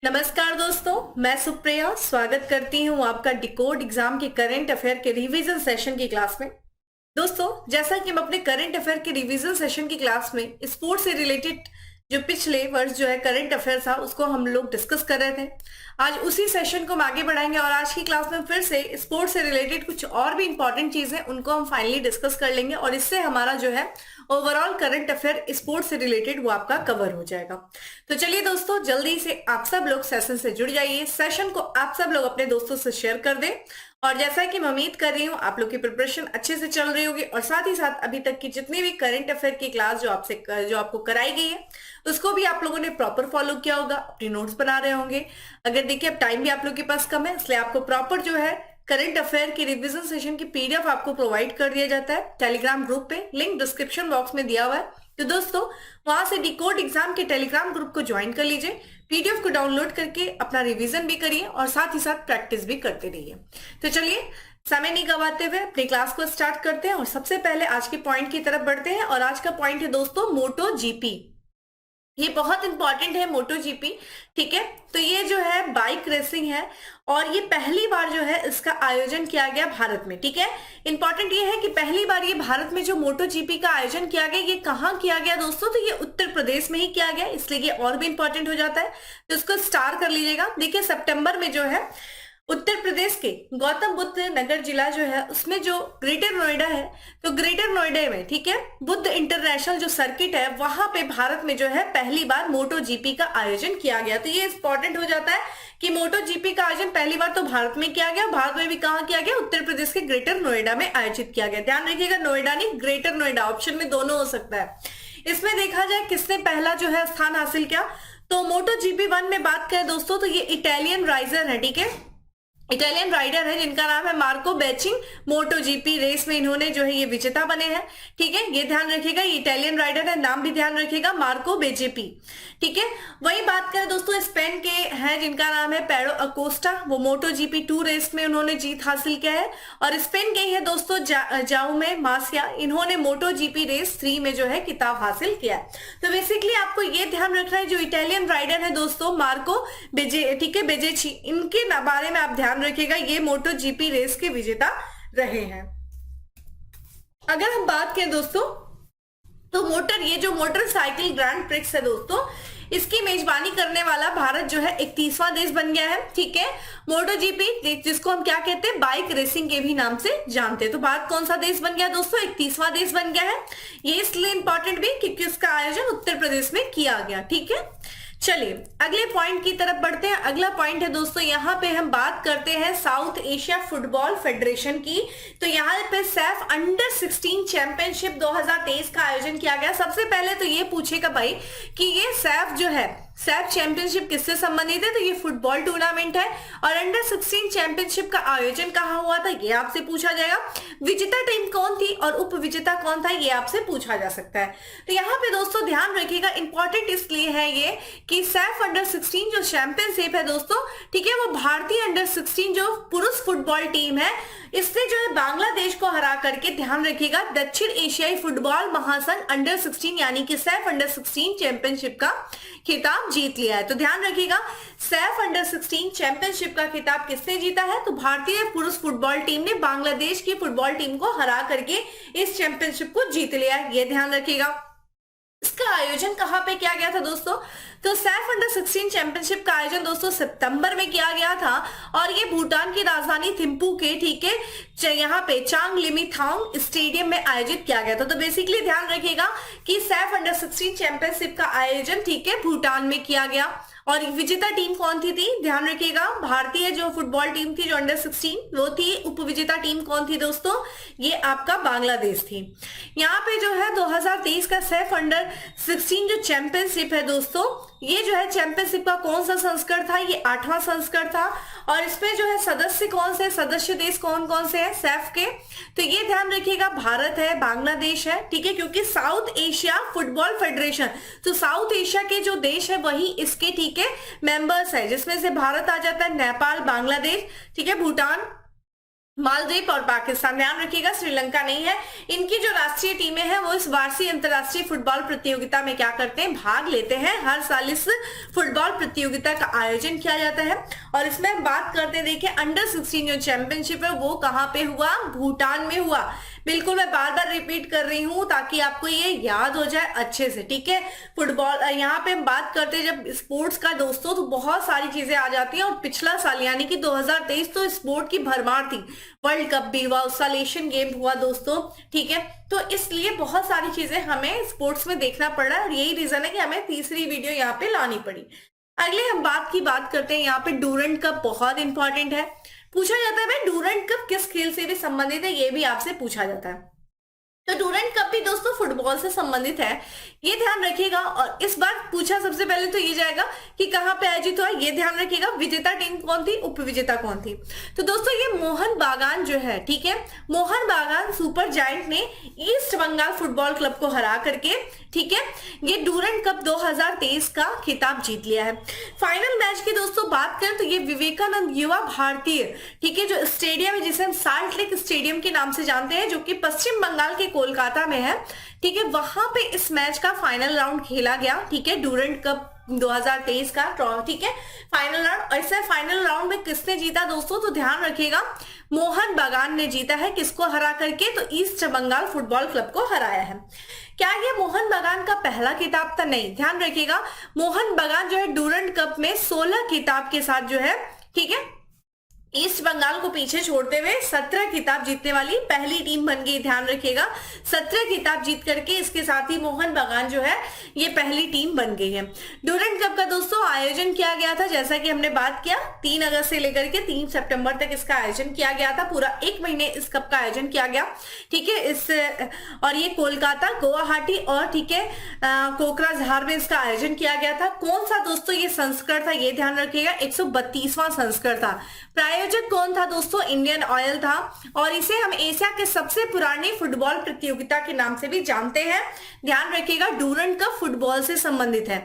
नमस्कार दोस्तों, मैं सुप्रिया स्वागत करती हूं आपका डिकोड एग्जाम के करंट अफेयर के रिवीजन सेशन की क्लास में। दोस्तों, जैसा कि हम अपने करंट अफेयर के रिवीजन सेशन की क्लास में स्पोर्ट्स से रिलेटेड जो पिछले वर्ष जो है करंट अफेयर था उसको हम लोग डिस्कस कर रहे थे। आज उसी सेशन को हम आगे बढ़ाएंगे और आज की क्लास में फिर से स्पोर्ट्स से रिलेटेड कुछ और भी इंपॉर्टेंट चीजें उनको हम फाइनली डिस्कस कर लेंगे और इससे हमारा जो है ओवरऑल करंट अफेयर स्पोर्ट्स से रिलेटेड वो आपका कवर हो जाएगा। तो चलिए दोस्तों, जल्दी से आप सब लोग सेशन से जुड़ जाइए, सेशन को आप सब लोग अपने दोस्तों से शेयर कर दें। और जैसा कि मैं उम्मीद कर रही हूँ आप लोग की प्रिपरेशन अच्छे से चल रही होगी और साथ ही साथ अभी तक की जितनी भी करंट अफेयर की क्लास जो आपको कराई गई है उसको भी आप लोगों ने प्रॉपर फॉलो किया होगा, अपनी नोट्स बना रहे होंगे। अगर देखिए अब टाइम भी आप लोग के पास कम है, इसलिए आपको प्रॉपर जो है करंट अफेयर की रिवीजन सेशन की पीडीएफ आपको प्रोवाइड कर दिया जाता है टेलीग्राम ग्रुप पे, लिंक डिस्क्रिप्शन बॉक्स में दिया हुआ है। तो दोस्तों, वहां से डिकोड एग्जाम के टेलीग्राम ग्रुप को ज्वाइन कर लीजिए, पीडीएफ को डाउनलोड करके अपना रिवीजन भी करिए और साथ ही साथ प्रैक्टिस भी करते रहिए। तो चलिए समय नहीं गवाते हुए अपनी क्लास को स्टार्ट करते हैं और सबसे पहले आज के पॉइंट की तरफ बढ़ते हैं। और आज का पॉइंट है दोस्तों मोटो जीपी। ये बहुत इंपॉर्टेंट है मोटो जीपी, ठीक है। तो ये जो है बाइक रेसिंग है और ये पहली बार जो है इसका आयोजन किया गया भारत में, ठीक है। इंपॉर्टेंट ये है कि पहली बार ये भारत में जो मोटो जीपी का आयोजन किया गया, ये कहाँ किया गया दोस्तों? तो ये उत्तर प्रदेश में ही किया गया, इसलिए ये और भी इंपॉर्टेंट हो जाता है। तो इसको स्टार कर लीजिएगा। देखिए सितंबर में जो है उत्तर प्रदेश के गौतम बुद्ध नगर जिला जो है उसमें जो ग्रेटर नोएडा है, तो ग्रेटर नोएडा में, ठीक है, बुद्ध इंटरनेशनल जो सर्किट है वहां पे भारत में जो है पहली बार मोटो जीपी का आयोजन किया गया। तो ये इंपॉर्टेंट हो जाता है कि मोटो जीपी का आयोजन पहली बार तो भारत में किया गया। भारत में भी कहाँ किया गया? उत्तर प्रदेश के ग्रेटर नोएडा में आयोजित किया गया। ध्यान रखिएगा, नोएडा नहीं ग्रेटर नोएडा, ऑप्शन में दोनों हो सकता है। इसमें देखा जाए किसने पहला जो है स्थान हासिल किया, तो मोटो जीपी 1 में बात करें दोस्तों तो ये इटालियन राइजर है, ठीक है, इटालियन राइडर है जिनका नाम है मार्को बेचिंग। मोटो जीपी रेस में इन्होंने जो है ये विजेता बने हैं, ठीक है। ये ध्यान रखिएगा, ये इटालियन राइडर है, नाम भी ध्यान रखिएगा मार्को बेजेपी, ठीक है। वही बात करें दोस्तों स्पेन के हैं जिनका नाम है पेड्रो अकोस्टा, वो मोटो जीपी 2 रेस में उन्होंने जीत हासिल किया है। और स्पेन के ही है दोस्तों जाउमे मासिया, इन्होंने मोटो जीपी रेस 3 में जो है खिताब हासिल किया है। तो बेसिकली आपको ये ध्यान रखना है जो इटालियन राइडर है दोस्तों मार्को बेजे, ठीक है, बेजेची, इनके बारे में आप ध्यान रखिएगा, ये मोटो जीपी रेस के विजेता रहे हैं। अगर हम बात करें दोस्तों तो ये जो मोटरसाइकिल ग्रैंड प्रिक्स है दोस्तों, इसकी मेजबानी करने वाला भारत जो है 31वां देश बन गया है, ठीक है। मोटो जीपी जिसको हम क्या कहते हैं, बाइक रेसिंग के भी नाम से जानते हैं। तो भारत कौन सा देश बन गया दोस्तों? 31वां देश बन गया है। ये इसलिए इंपॉर्टेंट भी क्योंकि उसका आयोजन उत्तर प्रदेश में किया गया, ठीक है। चलिए अगले पॉइंट की तरफ बढ़ते हैं। अगला पॉइंट है दोस्तों, यहाँ पे हम बात करते हैं साउथ एशिया फुटबॉल फेडरेशन की। तो यहाँ पे सैफ अंडर 16 चैंपियनशिप 2023 का आयोजन किया गया। सबसे पहले तो ये पूछेगा भाई कि ये सैफ जो है, सैफ चैंपियनशिप किससे संबंधित है? तो ये फुटबॉल टूर्नामेंट है। और अंडर 16 चैंपियनशिप का आयोजन कहाँ हुआ था ये आपसे पूछा जाएगा। विजेता टीम कौन थी और उप विजेता कौन था ये आपसे पूछा जा सकता है। तो यहाँ पे दोस्तों ध्यान रखिएगा, इंपॉर्टेंट इसलिए है ये कि सैफ अंडर 16 जो चैंपियनशिप है दोस्तों, ठीक है, वो भारतीय अंडर 16 जो पुरुष फुटबॉल टीम है इसने जो है बांग्लादेश को हरा करके, ध्यान रखिएगा, दक्षिण एशियाई फुटबॉल महासंघ अंडर 16 यानी कि सैफ अंडर 16 चैंपियनशिप का खिताब जीत लिया है। तो ध्यान रखिएगा, सैफ अंडर 16 चैंपियनशिप का खिताब किसने जीता है? तो भारतीय पुरुष फुटबॉल टीम ने बांग्लादेश की फुटबॉल टीम को हरा करके इस चैंपियनशिप को जीत लिया है, ये ध्यान रखिएगा। इसका आयोजन कहां पे किया गया था दोस्तों? तो सैफ अंडर 16 चैंपियनशिप का आयोजन दोस्तों सितंबर में किया गया था और ये भूटान की राजधानी थिम्पू के, ठीक है, यहाँ पे चांग लिमिथांग स्टेडियम में आयोजित किया गया था। तो बेसिकली ध्यान रखिएगा कि सैफ अंडर 16 चैंपियनशिप का आयोजन, ठीक है, भूटान में किया गया। और विजेता टीम कौन थी? ध्यान रखिएगा, भारतीय जो फुटबॉल टीम थी जो अंडर 16 वो थी। उपविजेता टीम कौन थी दोस्तों? ये आपका बांग्लादेश थी। यहाँ पे जो है 2023 का सैफ अंडर 16 जो चैंपियनशिप है दोस्तों, ये जो है चैंपियनशिप का कौन सा संस्करण था? ये 8वां संस्करण था। और इसमें जो है सदस्य कौन से, सदस्य देश कौन कौन से हैं सैफ के? तो ये ध्यान रखिएगा, भारत है, बांग्लादेश है, ठीक है, क्योंकि साउथ एशिया फुटबॉल फेडरेशन, तो साउथ एशिया के जो देश है वही इसके, ठीक है, मेंबर्स है, जिसमें से भारत आ जाता है, नेपाल, बांग्लादेश, ठीक है, भूटान, मालदीव और पाकिस्तान। ध्यान रखिएगा श्रीलंका नहीं है। इनकी जो राष्ट्रीय टीमें हैं वो इस वार्षिक अंतर्राष्ट्रीय फुटबॉल प्रतियोगिता में क्या करते हैं, भाग लेते हैं। हर साल इस फुटबॉल प्रतियोगिता का आयोजन किया जाता है और इसमें हम बात करते हैं, देखिए अंडर 16 जो चैंपियनशिप है वो कहाँ पे हुआ, भूटान में हुआ। बिल्कुल मैं बार बार रिपीट कर रही हूं ताकि आपको ये याद हो जाए अच्छे से, ठीक है। फुटबॉल यहाँ पे हम बात करते हैं जब स्पोर्ट्स का दोस्तों, तो बहुत सारी चीजें आ जाती हैं। और पिछला साल यानी कि 2023 तो स्पोर्ट की भरमार थी। वर्ल्ड कप भी हुआ, उस साल एशियन गेम हुआ दोस्तों, ठीक है। तो इसलिए बहुत सारी चीजें हमें स्पोर्ट्स में देखना पड़ रहा है और यही रीजन है कि हमें तीसरी वीडियो यहाँ पे लानी पड़ी। अगले हम बात करते हैं यहाँ पे डूरंट कप, बहुत इंपॉर्टेंट है। पूछा जाता है भाई डूरंट कप किस खेल से भी संबंधित है, ये भी आपसे पूछा जाता है। तो डूरंट कप भी दोस्तों फुटबॉल से संबंधित है, ये ध्यान रखिएगा। और इस बार पूछा सबसे पहले तो ये जाएगा कि कहां पे आयोजित हुआ, ये ध्यान रखिएगा। विजेता टीम कौन थी, उपविजेता कौन थी। तो दोस्तों ये मोहन बागान जो है, ठीक है, मोहन बागान सुपर जायंट ने ईस्ट बंगाल फुटबॉल क्लब को हरा करके, ठीक है, ये डूरंट कप 2023 का खिताब जीत लिया है। फाइनल मैच की दोस्तों बात करें तो ये विवेकानंद युवा भारतीय, ठीक है, जो स्टेडियम है जिसे हम साल्ट लेक स्टेडियम के नाम से जानते हैं, जो कि पश्चिम बंगाल के कोलकाता में है, ठीक है, वहां पे इस मैच का फाइनल राउंड खेला गया, ठीक है, डूरंट कप 2023 का, ठीक है, फाइनल राउंड। ऐसे फाइनल राउंड में किसने जीता दोस्तों, तो ध्यान रखिएगा मोहन बागान ने जीता है। किसको हरा करके, तो ईस्ट बंगाल फुटबॉल क्लब को हराया है। क्या ये मोहन बागान का पहला खिताब था, नहीं। ध्यान रखिएगा मोहन बागान जो है डूरंट कप में 16 खिताब के साथ जो है, ठीक है, ईस्ट बंगाल को पीछे छोड़ते हुए 17 खिताब जीतने वाली पहली टीम बन गई। ध्यान रखिएगा 17 खिताब जीत करके इसके साथ ही मोहन बागान जो है ये पहली टीम बन गई है। डूरंट कप का दोस्तों आयोजन किया गया था, जैसा कि हमने बात किया, 3 अगस्त से लेकर के 3 सितंबर तक इसका आयोजन किया गया था। पूरा 1 महीने इस कप का आयोजन किया गया, ठीक है। और ये कोलकाता, गुवाहाटी और, ठीक है, कोकराझार में इसका आयोजन किया गया था। कौन सा दोस्तों ये संस्करण था, ये ध्यान रखिएगा, 132वां संस्करण था। प्रायोजक कौन था दोस्तों, इंडियन ऑयल था। और इसे हम एशिया के सबसे पुरानी फुटबॉल प्रतियोगिता के नाम से भी जानते हैं। ध्यान रखिएगा डूरंट कप फुटबॉल से संबंधित है।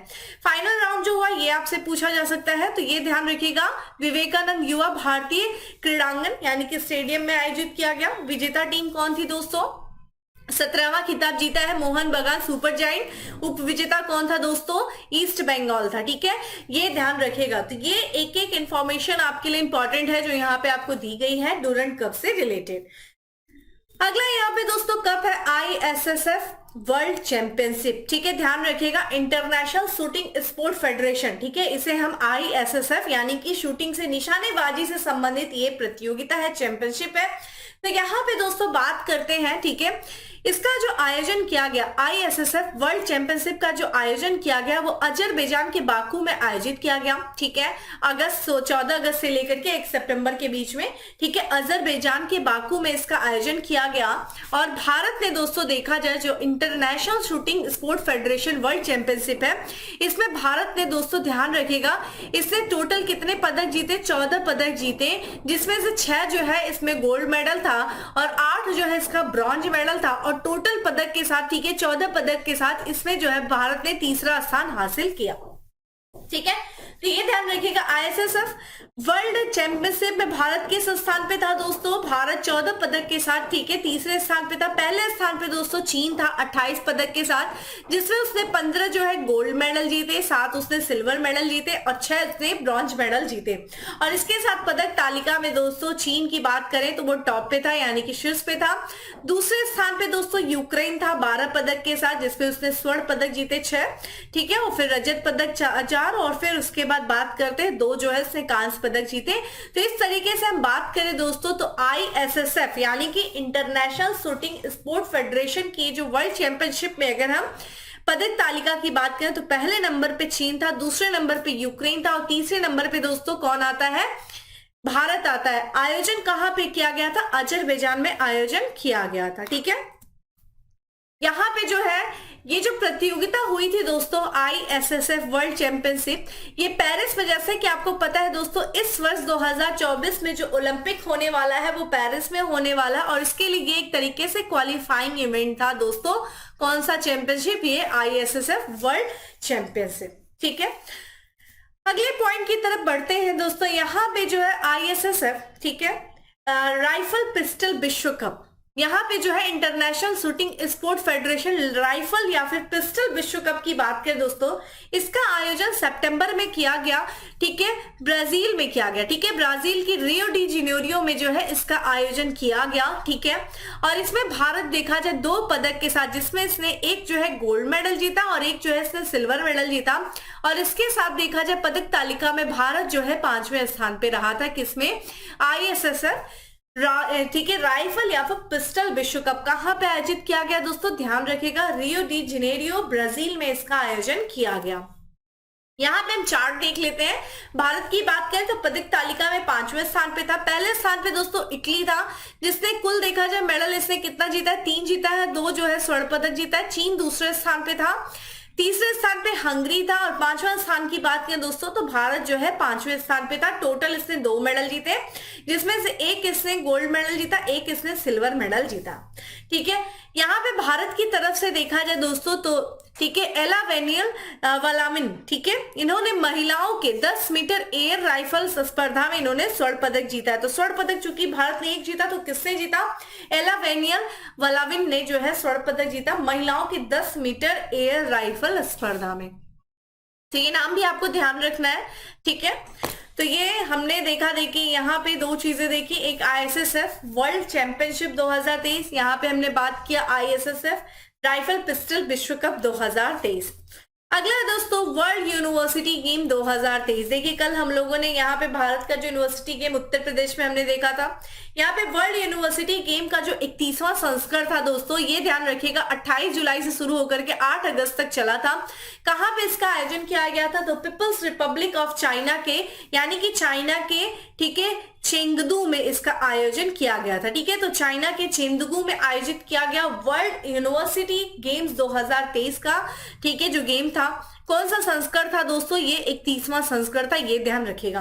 फाइनल राउंड जो हुआ ये आपसे पूछा जा सकता है, तो ये ध्यान रखिएगा विवेकानंद युवा भारतीय क्रीड़ांगन यानी कि स्टेडियम में आयोजित किया गया। विजेता टीम कौन थी दोस्तों, 17वां खिताब जीता है मोहन बागान सुपर जायंट। उपविजेता कौन था दोस्तों, ईस्ट बंगाल था, ठीक है, ये ध्यान रखिएगा। तो ये एक एक इंफॉर्मेशन आपके लिए इंपॉर्टेंट है जो यहाँ पे आपको दी गई है डूरंट कप से रिलेटेड। अगला यहाँ पे दोस्तों कप है ISSF वर्ल्ड चैंपियनशिप, ठीक है, ध्यान रखिएगा इंटरनेशनल शूटिंग स्पोर्ट फेडरेशन, ठीक है, इसे हम ISSF यानी कि शूटिंग से, निशानेबाजी से संबंधित ये प्रतियोगिता है, चैंपियनशिप है। तो यहाँ पे दोस्तों बात करते हैं, ठीक है, इसका जो आयोजन किया गया ISSF वर्ल्ड चैंपियनशिप का जो आयोजन किया गया वो अजरबैजान के बाकू में आयोजित किया गया, ठीक है, 14 अगस्त से लेकर के 1 सितंबर के बीच में, ठीक है, अजरबैजान के बाकू में इसका आयोजन किया गया। और भारत ने दोस्तों देखा जाए जो international shooting sport federation world championship है, इसमें भारत ने दोस्तों ध्यान रखिएगा इसने टोटल कितने पदक जीते, 14 पदक जीते, जिसमें से 6 जो है इसमें गोल्ड मेडल था और 8 जो है इसका ब्रॉन्ज मेडल था। और टोटल पदक के साथ, ठीक है, 14 पदक के साथ इसमें जो है भारत ने तीसरा स्थान हासिल किया, ठीक है। तो ये ध्यान रखिएगा ISSF वर्ल्ड चैंपियनशिप में भारत किस स्थान पे था दोस्तों, भारत 14 पदक के साथ, ठीक है, तीसरे स्थान पे था। पहले स्थान पे दोस्तों चीन था 28 पदक के साथ, जिसमें उसने 15 जो है गोल्ड मेडल जीते, 7 उसने सिल्वर मेडल जीते और 6 उसने ब्रॉन्ज मेडल जीते। और इसके साथ पदक तालिका में दोस्तों चीन की बात करें तो वो टॉप पे था यानी कि शीर्ष पे था। दूसरे स्थान पे दोस्तों यूक्रेन था 12 पदक के साथ, जिसपे उसने स्वर्ण पदक जीते 6, ठीक है, और फिर रजत पदक 4 और फिर उसके बाद बात करते हैं 2 जो है उसने कांस्य पदक जीते। तो इस तरीके से हम बात करें दोस्तों तो ISSF यानी कि इंटरनेशनल शूटिंग स्पोर्ट फेडरेशन की जो वर्ल्ड चैंपियनशिप में अगर हम पदक तालिका की बात करें तो पहले नंबर पे चीन था, दूसरे नंबर पे यूक्रेन था और तीसरे नंबर पे दोस्तों कौन आता है, भारत आता है। आयोजन कहां पे किया गया था, अजरबैजान में आयोजन किया गया था, ठीक है। यहाँ पे जो है ये जो प्रतियोगिता हुई थी दोस्तों ISSF वर्ल्ड चैंपियनशिप, ये पेरिस में, जैसे कि आपको पता है दोस्तों इस वर्ष 2024 में जो ओलंपिक होने वाला है वो पेरिस में होने वाला है और इसके लिए ये एक तरीके से क्वालिफाइंग इवेंट था दोस्तों। कौन सा चैंपियनशिप, ये ISSF वर्ल्ड चैंपियनशिप, ठीक है। अगले पॉइंट की तरफ बढ़ते हैं दोस्तों। यहाँ पे जो है ISSF, ठीक है, राइफल पिस्टल विश्व कप। यहाँ पे जो है international shooting sport federation rifle या फिर पिस्टल विश्व कप की बात करें दोस्तों, इसका आयोजन सितंबर में किया गया, ठीक है, ब्राजील में किया गया, ठीक है, ब्राजील की रियो डी जेनेरियो में जो है इसका आयोजन किया गया, ठीक है। और इसमें भारत देखा जाए 2 पदक के साथ, जिसमें इसने एक जो है गोल्ड मेडल जीता और एक जो है इसने सिल्वर मेडल जीता। और इसके साथ देखा जाए पदक तालिका में भारत जो है 5वें स्थान पे रहा था, किसमें, ISSF, ठीक है, राइफल या फिर पिस्टल विश्व कप कहां पे आयोजित किया गया दोस्तों, ध्यान रखिएगा, रियो डी जेनेरियो ब्राजील में इसका आयोजन किया गया। यहाँ पे हम चार्ट देख लेते हैं। भारत की बात करें तो पदक तालिका में 5वें स्थान पे था। पहले स्थान पे दोस्तों इटली था, जिसने कुल देखा जाए मेडल इसने कितना जीता है, 3 जीता है, 2 जो है स्वर्ण पदक जीता है। चीन दूसरे स्थान पे था, तीसरे स्थान पे हंगरी था और 5वां स्थान की बात करें दोस्तों तो भारत जो है 5वें स्थान पे था। टोटल इसने 2 मेडल जीते, जिसमें से एक इसने गोल्ड मेडल जीता, एक इसने सिल्वर मेडल जीता, ठीक है। यहाँ पे भारत की तरफ से देखा जाए दोस्तों तो, ठीक है, एला वेनियल वलामिन, ठीक है, इन्होंने महिलाओं के 10 मीटर एयर राइफल स्पर्धा में इन्होंने स्वर्ण पदक जीता है। तो स्वर्ण पदक चूंकि भारत ने एक जीता, तो किसने जीता, एला वेनियल वलामिन ने जो है स्वर्ण पदक जीता महिलाओं के 10 मीटर एयर राइफल स्पर्धा में। तो ये नाम भी आपको ध्यान रखना है, ठीक है। तो ये हमने देखा, देखिए यहाँ पे 2 चीजें देखी, एक ISSF वर्ल्ड चैंपियनशिप 2023, यहाँ पे हमने बात किया ISSF राइफल पिस्टल विश्व कप 2023। अगला दोस्तों वर्ल्ड यूनिवर्सिटी गेम 2023। देखिए कल हम लोगों ने यहाँ पे भारत का जो यूनिवर्सिटी गेम उत्तर प्रदेश में हमने देखा था। यहाँ पे वर्ल्ड यूनिवर्सिटी गेम का जो 31वां संस्करण था दोस्तों, ये ध्यान रखिएगा 28 जुलाई से शुरू होकर के 8 अगस्त तक चला था। कहाँ पे इसका आयोजन किया गया था, तो पीपल्स रिपब्लिक ऑफ चाइना के, यानी कि चाइना के, ठीक है, चेंगदू में इसका आयोजन किया गया था, ठीक है। तो चाइना के चेंगदू में आयोजित किया गया वर्ल्ड यूनिवर्सिटी गेम्स 2023 का, ठीक है, जो गेम था। कौन सा संस्करण था दोस्तों, ये 31वां संस्करण था, ये ध्यान रखिएगा।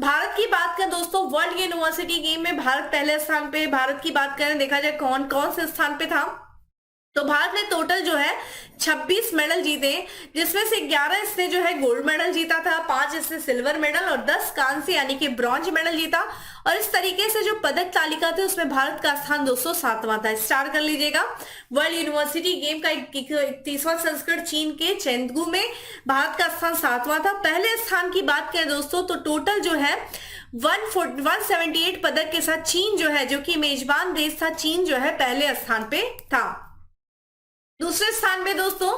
भारत की बात करें दोस्तों, वर्ल्ड यूनिवर्सिटी गेम में भारत पहले स्थान पे। भारत की बात करें, देखा जाए कौन कौन से स्थान पे था, तो भारत ने टोटल जो है 26 मेडल जीते, जिसमें से 11 इसने जो है गोल्ड मेडल जीता था, 5 इसने सिल्वर मेडल और 10 कांस्य यानी कि ब्रॉन्ज मेडल जीता। और इस तरीके से जो पदक तालिका थी उसमें भारत का स्थान 207वां था। स्टार कर लीजिएगा। वर्ल्ड यूनिवर्सिटी गेम का 31वां संस्करण चीन के चेंगदू में, भारत का स्थान 7वां था। पहले स्थान की बात करें दोस्तों तो टोटल जो है 178 पदक के साथ चीन जो है, जो कि मेजबान देश था, चीन जो है पहले स्थान पे था। दूसरे स्थान पे दोस्तों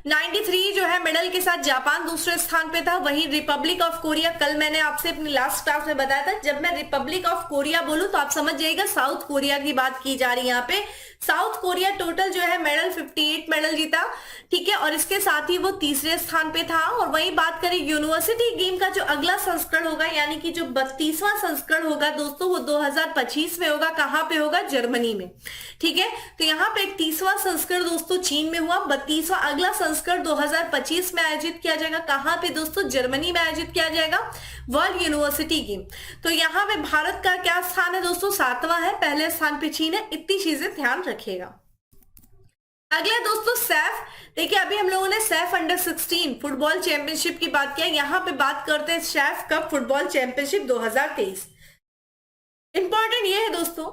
93 जो है मेडल के साथ जापान दूसरे स्थान पे था। वहीं रिपब्लिक ऑफ कोरिया, कल मैंने आपसे अपनी लास्ट क्लास में बताया था, जब मैं रिपब्लिक ऑफ कोरिया बोलूं तो आप समझ जाइएगा साउथ कोरिया की बात की जा रही है। यहाँ पे साउथ कोरिया टोटल जो है मेडल 58 मेडल जीता, ठीक है, और इसके साथ ही वो तीसरे स्थान पे था। और वही बात करें यूनिवर्सिटी गेम का जो अगला संस्करण होगा, यानी कि जो 32वां संस्करण होगा दोस्तों, वो 2025 में होगा। कहाँ पे होगा, जर्मनी में, ठीक है। तो यहाँ पे 31वां संस्करण दोस्तों चीन में हुआ, 32वां अगला संस्करण 2025 में आयोजित किया जाएगा। कहाँ पे दोस्तों, जर्मनी में आयोजित किया जाएगा वर्ल्ड यूनिवर्सिटी गेम। तो यहाँ पे भारत का क्या स्थान है दोस्तों, 7वां है, पहले स्थान पे चीन है। इतनी चीजें ध्यान रखिएगा। अगला दोस्तों सैफ, देखिए अभी हम लोगों ने सैफ अंडर-16 फुटबॉल चैंपियनशिप की बात किया, यहाँ पे बात करते हैं Saif cup football championship 2023। Important ये है दोस्तों,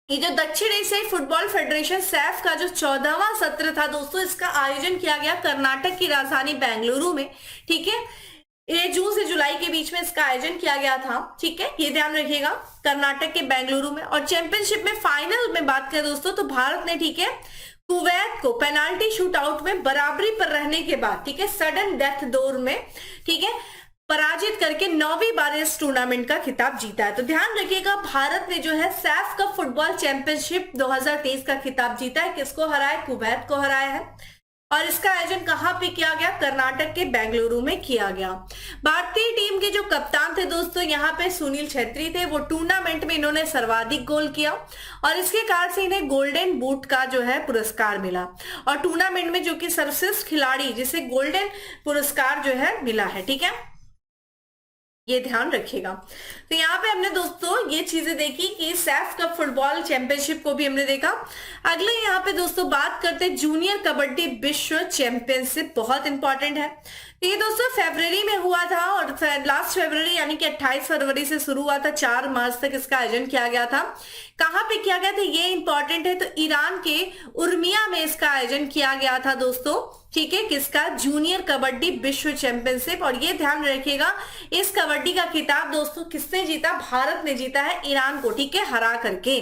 ये जो दक्षिण एशियाई फुटबॉल फेडरेशन सैफ का जो 14वां सत्र था दोस्तों, इसका आयोजन किया गया कर्नाटक की राजधानी बेंगलुरु में, ठीक है। ये जून से जुलाई के बीच में इसका आयोजन किया गया था, ठीक है, ये ध्यान रखिएगा, कर्नाटक के बेंगलुरु में। और चैंपियनशिप में फाइनल में बात करें दोस्तों तो भारत ने, ठीक है, कुवैत को पेनाल्टी शूट आउट में बराबरी पर रहने के बाद, ठीक है, सडन डेथ दौर में, ठीक है, पराजित करके 9वीं बार इस टूर्नामेंट का खिताब जीता है। तो ध्यान रखिएगा, भारत ने जो है सैफ कप फुटबॉल चैंपियनशिप 2023 का खिताब जीता है। किसको हराया, कुवैत को हराया है। और इसका आयोजन कहां पे किया गया, कर्नाटक के बेंगलुरु में किया गया। भारतीय टीम के जो कप्तान थे दोस्तों, यहाँ पे सुनील छेत्री थे। वो टूर्नामेंट में इन्होंने सर्वाधिक गोल किया और इसके कारण से इन्हें गोल्डन बूट का जो है पुरस्कार मिला। और टूर्नामेंट में जो कि सर्वश्रेष्ठ खिलाड़ी जिसे गोल्डन पुरस्कार जो है मिला है, ठीक है, ये ध्यान रखिएगा। तो यहाँ पे हमने दोस्तों ये चीजें देखी कि सैफ कप फुटबॉल चैंपियनशिप को भी हमने देखा। अगले यहाँ पे दोस्तों बात करते हैं जूनियर कबड्डी विश्व चैंपियनशिप, बहुत इंपॉर्टेंट है। तो ये दोस्तों फरवरी में हुआ था और लास्ट फरवरी यानी कि 28 फरवरी से शुरू हुआ था, 4 मार्च तक इसका आयोजन किया गया था। कहां पे किया गया था ये इंपॉर्टेंट है, तो ईरान के उर्मिया में इसका आयोजन किया गया था दोस्तों। ठीक है, किसका? जूनियर कबड्डी विश्व चैंपियनशिप। और ये ध्यान रखिएगा, इस कबड्डी का खिताब दोस्तों किसने जीता? भारत ने जीता है ईरान को, ठीक है, हरा करके।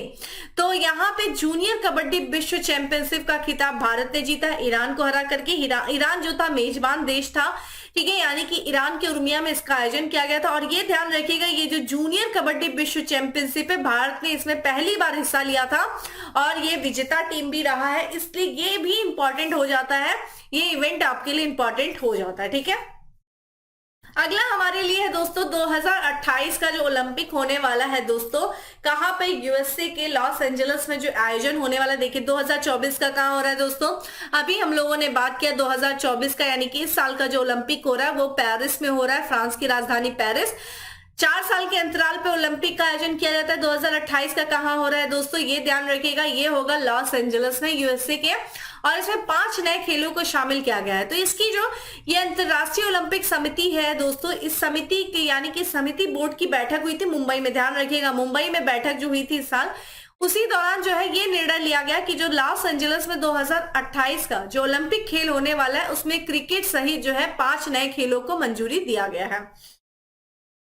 तो यहाँ पे जूनियर कबड्डी विश्व चैंपियनशिप का खिताब भारत ने जीता है ईरान को हरा करके। ईरान जो था मेजबान देश था, ठीक है, यानी कि ईरान के उर्मिया में इसका आयोजन किया गया था। और ये ध्यान रखिएगा, ये जो जूनियर कबड्डी विश्व चैंपियनशिप है, भारत ने इसमें पहली बार हिस्सा लिया था और ये विजेता टीम भी रहा है, इसलिए ये भी इंपॉर्टेंट हो जाता है, ये इवेंट आपके लिए इंपॉर्टेंट हो जाता है। ठीक है, अगला हमारे लिए है दोस्तों 2028 का जो ओलंपिक होने वाला है दोस्तों, कहां पे? यूएसए के लॉस एंजलिस में जो आयोजन होने वाला है। देखिए 2024 का कहां हो रहा है दोस्तों? अभी हम लोगों ने बात किया 2024 का, यानी कि इस साल का जो ओलंपिक हो रहा है वो पेरिस में हो रहा है, फ्रांस की राजधानी पेरिस। 4 साल के अंतराल पे ओलंपिक का आयोजन किया जाता है। 2028 का कहां हो रहा है दोस्तों? ये ध्यान रखिएगा, ये होगा लॉस एंजलिस में, यूएसए के। और इसमें 5 नए खेलों को शामिल किया गया है। तो इसकी जो ये अंतरराष्ट्रीय ओलंपिक समिति है दोस्तों, इस समिति की यानी कि समिति बोर्ड की बैठक हुई थी मुंबई में। ध्यान रखिएगा, मुंबई में बैठक जो हुई थी इस साल, उसी दौरान जो है ये निर्णय लिया गया कि जो लॉस एंजलिस में 2028 का जो ओलंपिक खेल होने वाला है उसमें क्रिकेट सहित जो है 5 नए खेलों को मंजूरी दिया गया है।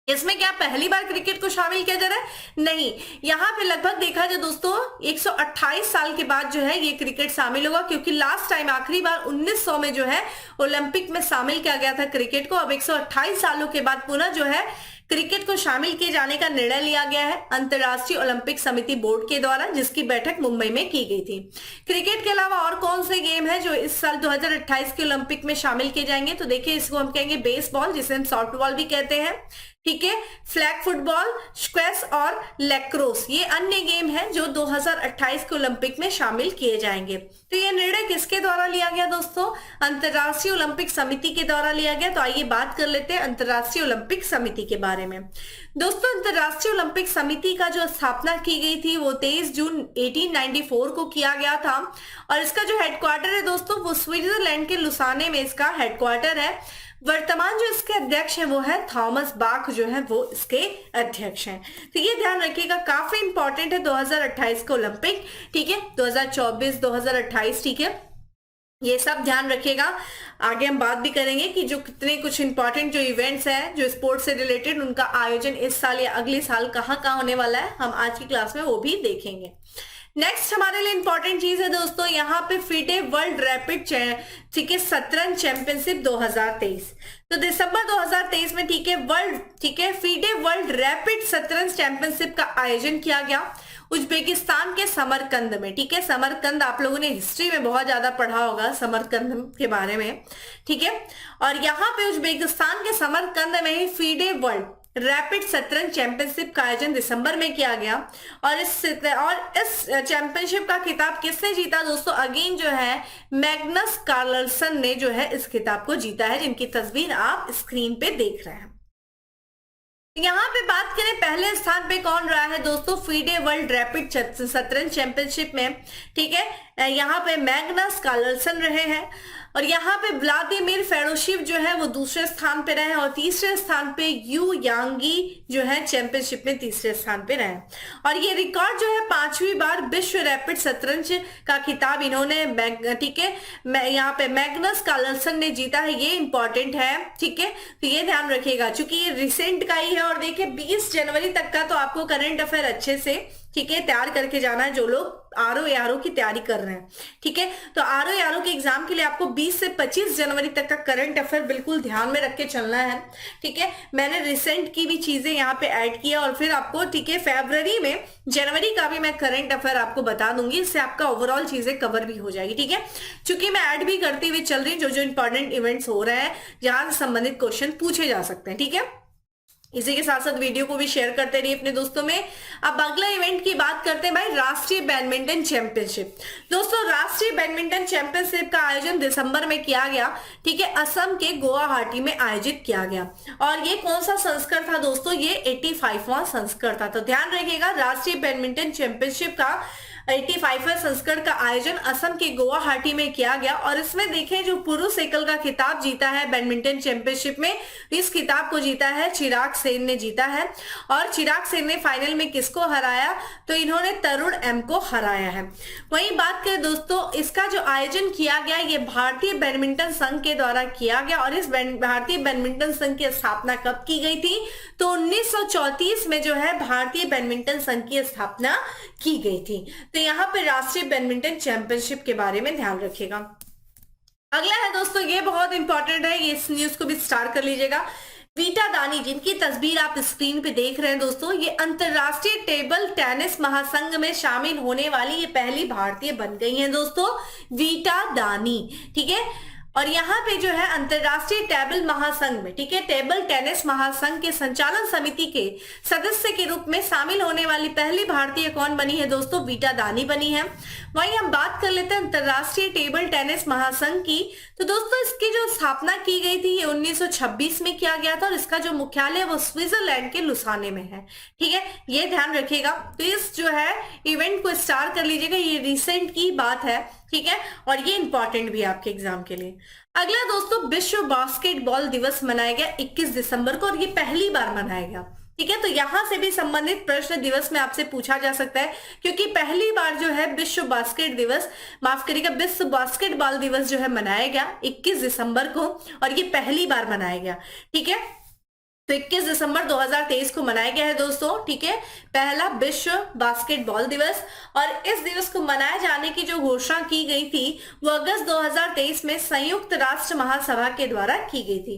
इसमें क्या पहली बार क्रिकेट को शामिल किया जा रहा है? नहीं, यहाँ पे लगभग देखा जाए दोस्तों 128 साल के बाद जो है ये क्रिकेट शामिल होगा, क्योंकि लास्ट टाइम आखिरी बार 1900 में जो है ओलंपिक में शामिल किया गया था क्रिकेट को। अब 128 सालों के बाद पुनः जो है क्रिकेट को शामिल किए जाने का निर्णय लिया गया है अंतर्राष्ट्रीय ओलंपिक समिति बोर्ड के द्वारा, जिसकी बैठक मुंबई में की गई थी। क्रिकेट के अलावा और कौन से गेम है जो इस साल 2028 के ओलंपिक में शामिल किए जाएंगे? तो देखिए, इसको हम कहेंगे बेसबॉल, जिसे हम सॉफ्टबॉल भी कहते हैं, ठीक है, फ्लैग फुटबॉल, स्क्वैश और लैक्रोस, ये अन्य गेम हैं जो 2028 के ओलंपिक में शामिल किए जाएंगे। तो ये निर्णय किसके द्वारा लिया गया दोस्तों? अंतर्राष्ट्रीय ओलंपिक समिति के द्वारा लिया गया। तो आइए बात कर लेते हैं अंतर्राष्ट्रीय ओलंपिक समिति के बारे में। दोस्तों, अंतर्राष्ट्रीय ओलंपिक समिति का जो स्थापना की गई थी वो 23 जून 1894 को किया गया था। और इसका जो हेडक्वार्टर है दोस्तों वो स्विट्जरलैंड के लुसाने में इसका हेडक्वार्टर है। वर्तमान जो इसके अध्यक्ष हैं वो है थॉमस बाख, जो है वो इसके अध्यक्ष हैं। तो ये ध्यान रखिएगा, काफी इंपॉर्टेंट है 2028 का ओलंपिक, ठीक है, 2024 2028, ठीक है, ये सब ध्यान रखिएगा। आगे हम बात भी करेंगे कि जो कितने कुछ इंपॉर्टेंट जो इवेंट्स हैं जो स्पोर्ट्स से रिलेटेड, उनका आयोजन इस साल या अगले साल कहाँ कहाँ होने वाला है, हम आज की क्लास में वो भी देखेंगे। नेक्स्ट हमारे लिए इंपॉर्टेंट चीज है दोस्तों, यहाँ पे फीडे वर्ल्ड रैपिड, ठीक है, शतरंज चैंपियनशिप 2023। तो दिसंबर 2023 में, ठीक है, फीडे वर्ल्ड रैपिड शतरंज चैंपियनशिप का आयोजन किया गया उज्बेकिस्तान के समरकंद में। ठीक है, समरकंद आप लोगों ने हिस्ट्री में बहुत ज्यादा पढ़ा होगा समरकंद के बारे में, ठीक है। और यहाँ पे उज्बेकिस्तान के समरकंद में ही फीडे वर्ल्ड रैपिड शतरंज चैंपियनशिप का आयोजन दिसंबर में किया गया। और इस चैंपियनशिप का खिताब किसने जीता दोस्तों? अगेन जो है मैग्नस कार्लसन ने जो है इस खिताब को जीता है, जिनकी तस्वीर आप स्क्रीन पे देख रहे हैं। यहाँ पे बात करें पहले स्थान पे कौन रहा है दोस्तों फीडे वर्ल्ड रैपिड शतरंज चैंपियनशिप में, ठीक है, यहाँ पे मैग्नस कार्लसन रहे हैं। और यहाँ पे व्लादिमीर फेडोशिव जो है वो दूसरे स्थान पे रहे, और तीसरे स्थान पे यू यांगी जो है चैंपियनशिप में तीसरे स्थान पे रहे। और ये रिकॉर्ड जो है 5वीं बार विश्व रैपिड शतरंज का खिताब इन्होंने, ठीक है, यहाँ पे मैग्नस कार्लसन ने जीता है, ये इंपॉर्टेंट है, ठीक है। तो ये ध्यान रखिएगा, चूंकि ये रिसेंट का ही है। और देखिए 20 जनवरी तक का तो आपको करंट अफेयर अच्छे से, ठीक है, तैयार करके जाना है, जो लोग आरओ की तैयारी कर रहे हैं, ठीक है। तो आरओ के एग्जाम के लिए आपको 20 से 25 जनवरी तक का करंट अफेयर बिल्कुल ध्यान में रख के चलना है, ठीक है। मैंने रिसेंट की भी चीजें यहाँ पे ऐड किया, और फिर आपको, ठीक है, फरवरी में जनवरी का भी मैं करंट अफेयर आपको बता दूंगी, इससे आपका ओवरऑल चीजें कवर भी हो जाएगी, ठीक है। चूंकि मैं ऐड भी करती हुई चल रही जो जो इंपॉर्टेंट इवेंट्स हो रहे हैं जहां से संबंधित क्वेश्चन पूछे जा सकते हैं, ठीक है। इसी के साथ साथ वीडियो को भी शेयर करते रहिए अपने दोस्तों में। अब अगला इवेंट की बात करते हैं भाई, राष्ट्रीय बैडमिंटन चैंपियनशिप। दोस्तों राष्ट्रीय बैडमिंटन चैंपियनशिप का आयोजन दिसंबर में किया गया, ठीक है, असम के गुवाहाटी में आयोजित किया गया। और ये कौन सा संस्करण था दोस्तों? ये 85वां संस्करण था। तो ध्यान रखिएगा, राष्ट्रीय बैडमिंटन चैंपियनशिप का 85वें संस्करण का आयोजन असम के गुवाहाटी में किया गया और इसमें देखें जो पुरुष एकल का खिताब जीता है बैडमिंटन चैंपियनशिप में, इस खिताब को जीता है चिराग सेन ने जीता है। और चिराग सेन ने फाइनल में किसको हराया, तो इन्होंने तरुण एम को हराया है। वहीं बात करें दोस्तों, इसका जो आयोजन किया गया ये भारतीय बैडमिंटन संघ के द्वारा किया गया और इस भारतीय बैडमिंटन संघ की स्थापना कब की गई थी, तो 1934 में जो है भारतीय बैडमिंटन संघ की स्थापना की गई थी। तो यहाँ पे राष्ट्रीय बैडमिंटन चैंपियनशिप के बारे में ध्यान रखिएगा। अगला है दोस्तों, ये बहुत इंपॉर्टेंट है, ये इस न्यूज को भी स्टार कर लीजिएगा। वीटा दानी, जिनकी तस्वीर आप स्क्रीन पे देख रहे हैं दोस्तों, ये अंतरराष्ट्रीय टेबल टेनिस महासंघ में शामिल होने वाली ये पहली भारतीय बन गई हैं दोस्तों, वीटा दानी। ठीक है, और यहाँ पे जो है अंतरराष्ट्रीय टेबल महासंघ में, ठीक है, टेबल टेनिस महासंघ के संचालन समिति के सदस्य के रूप में शामिल होने वाली पहली भारतीय कौन बनी है दोस्तों, वीटा दानी बनी है। वहीं हम बात कर लेते हैं अंतरराष्ट्रीय टेबल टेनिस महासंघ की। तो दोस्तों इसकी जो स्थापना की गई थी ये 1926 में किया गया था और इसका जो मुख्यालय वो स्विट्जरलैंड के लुसाने में है। ठीक है, ये ध्यान रखिएगा। तो इस जो है इवेंट को स्टार कर लीजिएगा, ये रिसेंट की बात है। ठीक है, और ये इंपॉर्टेंट भी है आपके एग्जाम के लिए। अगला दोस्तों, विश्व बास्केटबॉल दिवस मनाया गया 21 दिसंबर को और ये पहली बार मनाया गया। ठीक है, तो यहां से भी संबंधित प्रश्न दिवस में आपसे पूछा जा सकता है, क्योंकि पहली बार जो है विश्व बास्केट दिवस, माफ करिएगा, विश्व बास्केटबॉल दिवस जो है मनाया गया 21 दिसंबर को और ये पहली बार मनाया गया। ठीक है, तो 21 दिसंबर 2023 को मनाया गया है दोस्तों। ठीक है, पहला विश्व बास्केटबॉल दिवस। और इस दिवस को मनाए जाने की जो घोषणा की गई थी वो अगस्त 2023 में संयुक्त राष्ट्र महासभा के द्वारा की गई थी।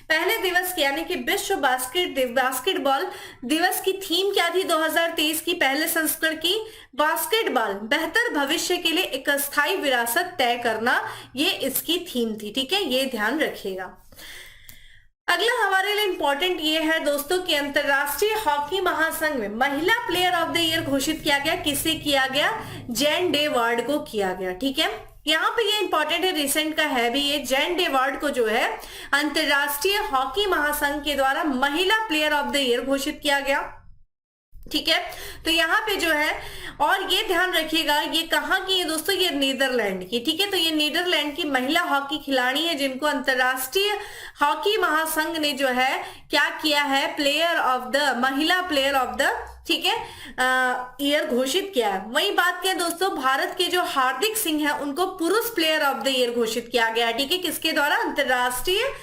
पहले दिवस की यानी कि विश्व बास्केटबॉल दिवस की थीम क्या थी 2023 की पहले संस्करण की, बास्केटबॉल बेहतर भविष्य के लिए एक अस्थायी विरासत तय करना, ये इसकी थीम थी। ठीक है, ये ध्यान रखिएगा। अगला हमारे लिए इंपॉर्टेंट ये है दोस्तों कि अंतरराष्ट्रीय हॉकी महासंघ में महिला प्लेयर ऑफ द ईयर घोषित किया गया, किसे किया गया, जेन डे वार्ड को किया गया। ठीक है, यहाँ पे ये इंपॉर्टेंट है, रिसेंट का है भी ये। जेन डे वार्ड को जो है अंतरराष्ट्रीय हॉकी महासंघ के द्वारा महिला प्लेयर ऑफ द ईयर घोषित किया गया। ठीक है, तो यहाँ पे जो है, और ये ध्यान रखिएगा ये कहाँ की है दोस्तों, ये नीदरलैंड की। ठीक है, तो ये नीदरलैंड की महिला हॉकी खिलाड़ी है जिनको अंतरराष्ट्रीय हॉकी महासंघ ने जो है क्या किया है, महिला प्लेयर ऑफ द, ठीक है, ईयर घोषित किया है। वही बात करें दोस्तों, भारत के जो हार्दिक सिंह है उनको पुरुष प्लेयर ऑफ द ईयर घोषित किया गया। ठीक है, किसके द्वारा, अंतरराष्ट्रीय